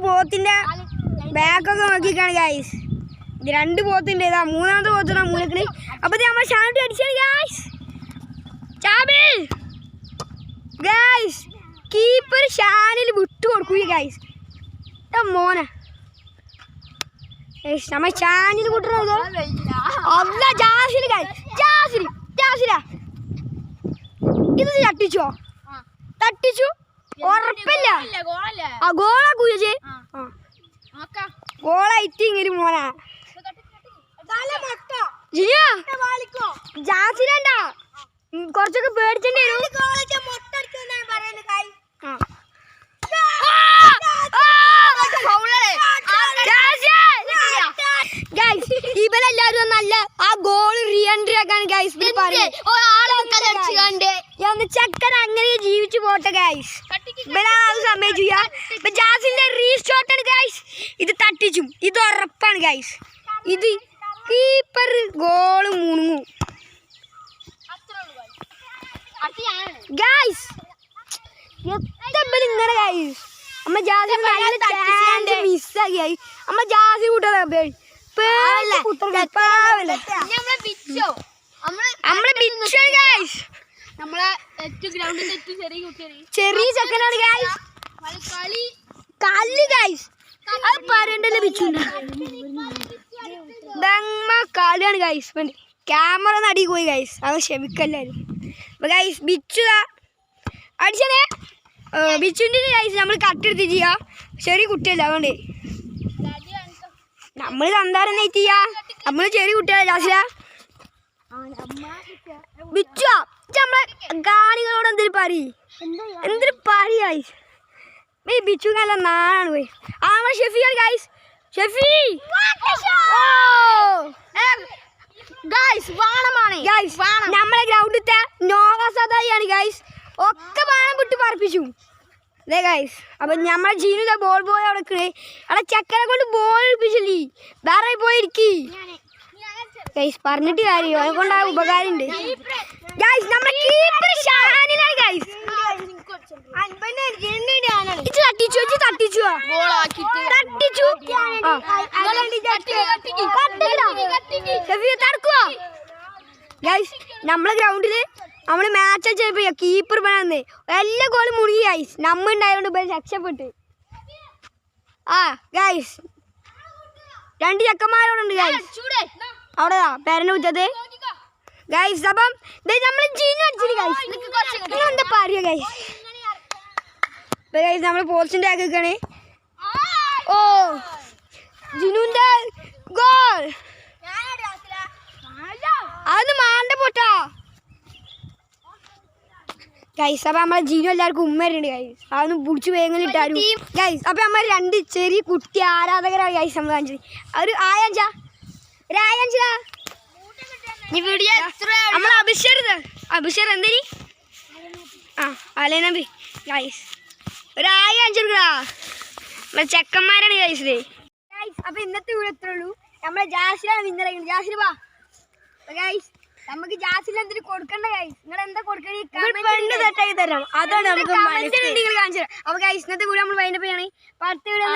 പോത്തിന്റെ ബാഗൊക്കെ നോക്കിക്കാണ് ഗൈസ്. ഇത് 2 പോത്തിന്റെ ഇതാ, 3ാമത്തെ പോത്തിനാ മൂലക്കില്. അപ്പൊ നമ്മൾ ഷാബി അടിച്ചാണ് ഗൈസ്. ഗൈസ് കീപ്പർ ഷാനിൽ വിട്ടു കൊടുക്കൂല ഗൈസ്. മോനെ നമ്മ ഷാനിൽ കൂട്ടുന്നത് അല്ല ജാസിൽ ജാസില ഇത് തട്ടിച്ചു ഉറപ്പില്ല. ആ ഗോളാ കുയച്ചേ, ഗോളായിട്ട് ഇങ്ങനെ മോനാ ജാസിലണ്ട കുറച്ചൊക്കെ പേടിച്ചേണ്ടി വരും. ഇവരെല്ലാരും നല്ല ആ ഗോൾ റീ എൻട്രി ആക്കാൻ ഗൈസ് ചക്കര അങ്ങനെ ജീവിച്ചു പോട്ടെ ഗൈസ്. ഇവരാത് സമ്മതിച്ചു. ജാസിന്റെ റീഷോട്ടാണ് ഗൈസ്. ഇത് തട്ടിച്ചും, ഇത് ഉറപ്പാണ് ഗൈസ്. ഇത് കീപ്പർ ഗോള് മുണുങ്ങും ഗൈസ്. ഇങ്ങനെ ഗൈസ് നമ്മ ജാസി മിസ്സാക്കി നമ്മ ജാസി കൂട്ടാ ചെറിയ ചെക്കനാണ് ഗൈസ്. കളി ഗൈസ് അത് പറയണ്ടല്ലോ. ബിച്ചുണ്ട് കളിയാണ് ഗൈസ്. ക്യാമറ നടി പോയി ഗൈസ്, അത് ക്ഷമിക്കല്ലായിരുന്നു. അപ്പൊ ഗൈസ് ബിച്ചു അടിച്ചേ ബിച്ചുൻ്റെ ഗൈസ് നമ്മൾ കട്ടെടുത്ത് ചെയ്യാ. ചെറിയ കുട്ടിയല്ല അതുകൊണ്ട് നമ്മൾ സന്താരം നെയ്റ്റ് ചെയ്യാ. നമ്മള് ചെറിയ കുട്ടിയല്ല ജാസില. ബിച്ചു നമ്മളെ കാണികളോട് എന്തൊരു പറ ഗൈസ്. ബിച്ചു നല്ല നാളാണ് പോയി. ആ നമ്മളെ ഷെഫിയാണ് ഗൈസ്. ഷെഫി നമ്മളെ ഗ്രൗണ്ടിലത്തെ നോവാസാദായിയാണ് ഗൈസ്. ഒക്കെ ബാണം വിട്ട് പറപ്പിച്ചു അതെ ഗൈസ്. അപ്പൊ നമ്മളെ ജീനുത ബോൾ ബോയ് അവിടെ അവിടെ ചെക്കനെ കൊണ്ട് ബോൾ ഇടിപ്പിച്ചില്ലേ, വേറെ പോയിരിക്കി ഗൈസ്. പറഞ്ഞിട്ട് കാര്യം അവനെ കൊണ്ട് ആ ഉപകാരം ഉണ്ട് ഗൈസ്. നമ്മുടെ കീപ്പർ ഷാനിലാണ് ഗൈസ്. നമ്മളെ ഗ്രൗണ്ടില് നമ്മള് മാച്ച് വെച്ചപ്പോ കീപ്പർ പണന്ന് എല്ലാ ഗോളും മുഴുകി ഗൈസ്. നമ്മ ഉണ്ടായതുകൊണ്ട് രക്ഷപ്പെട്ട്. ആ ഗൈസ് 2 ചെക്കന്മാരോടുണ്ട് ഗൈസ് അവിടെ പേരനെ വിറ്റത് ഗൈസ്. അപ്പം നമ്മള് ജീനു അടിച്ചിട്ട് ഗൈസ്. എന്താ പറയുക ഗൈസ്. ഗൈസ് നമ്മള് പോസ്റ്റിന്റെ ആക്കിക്കാണ്. ഓ ജിനുന്റെ ഗോൾ അതൊന്ന് മാണ്ട പോട്ടാ ഗൈസ്. അപ്പൊ നമ്മളെ ജീനു എല്ലാവർക്കും ഉമ്മരുണ്ട് ഗൈസ്. അതൊന്ന് പിടിച്ച് വേഗം ഗൈസ്. അപ്പൊ നമ്മൾ 2 ചെറിയ കുട്ടി ആരാധകരാണ് ഗൈസ് നമ്മൾ കാണിച്ചത്. ഒരു ആയഞ്ച നമ്മളെ അഭിഷേർ എന്തേനി അലേനബി ഗൈസ്. ഒരു 5 നമ്മളെ ചെക്കന്മാരാണ് ഗൈസ്. അപ്പൊ ഇന്നത്തെ വീഡിയോ എത്ര ഉള്ളൂ. നമ്മളെ ജാസിലാണ് വിന്നറായിരിക്കുന്നത്. ജാസിൽ വാ ഗൈസ്. നമുക്ക് ജാസിൽ എന്തിനു കൊടുക്കണ്ട ഗൈസ്. നിങ്ങൾ എന്താ കൊടുക്കണേ തരാം. അതാണ് നമുക്ക് കാണിച്ചു തരാം. അപ്പൊ ഗൈസ് ഇന്നത്തെ വീഡിയോ നമ്മൾ വൈൻഡപ്പ് ചെയ്യണേ. 10 വീഡിയോ